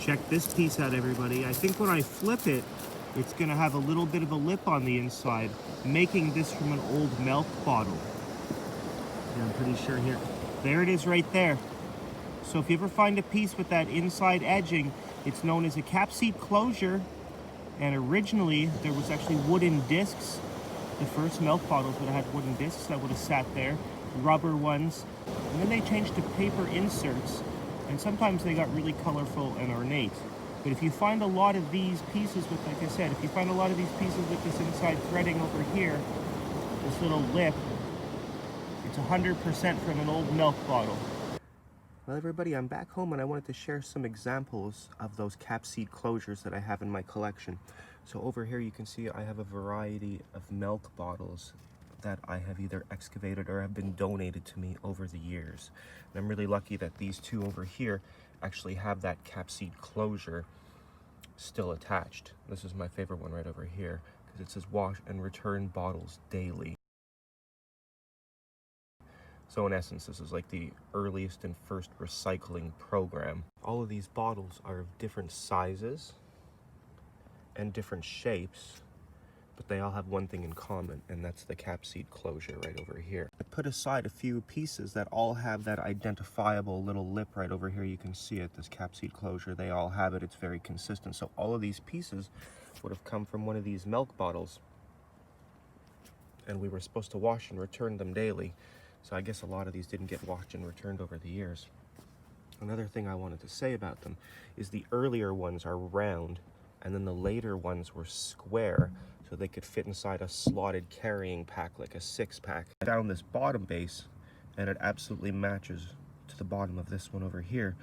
Check this piece out, everybody. I think when I flip it, it's gonna have a little bit of a lip on the inside, making this from an old milk bottle. Yeah, I'm pretty sure here. There it is right there. So if you ever find a piece with that inside edging, it's known as a cap seat closure. And originally, there was actually wooden discs. The first milk bottles would have had wooden discs that would have sat there, rubber ones. And then they changed to paper inserts. And sometimes they got really colorful and ornate. But if you find a lot of these pieces with, like I said, if you find a lot of these pieces with this inside threading over here, this little lip, it's 100% from an old milk bottle. Well, everybody, I'm back home and I wanted to share some examples of those cap seat closures that I have in my collection. So over here you can see I have a variety of milk bottles that I have either excavated or have been donated to me over the years. And I'm really lucky that these two over here actually have that cap seat closure still attached. This is my favorite one right over here because it says wash and return bottles daily. So in essence, this is like the earliest and first recycling program. All of these bottles are of different sizes and different shapes, but they all have one thing in common, and that's the cap seat closure right over here. I put aside a few pieces that all have that identifiable little lip right over here. You can see it, this cap seat closure. They all have it. It's very consistent. So all of these pieces would have come from one of these milk bottles, and we were supposed to wash and return them daily. So I guess a lot of these didn't get washed and returned over the years. Another thing I wanted to say about them is the earlier ones are round, and then the later ones were square, so they could fit inside a slotted carrying pack, like a 6-pack. I found this bottom base, and it absolutely matches to the bottom of this one over here.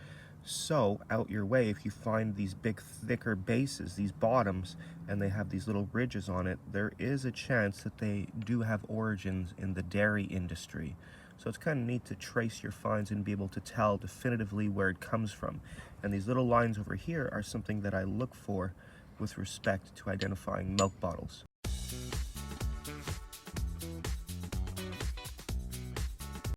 So out your way, if you find these big, thicker bases, these bottoms, and they have these little ridges on it, there is a chance that they do have origins in the dairy industry. So it's kind of neat to trace your finds and be able to tell definitively where it comes from. And these little lines over here are something that I look for with respect to identifying milk bottles.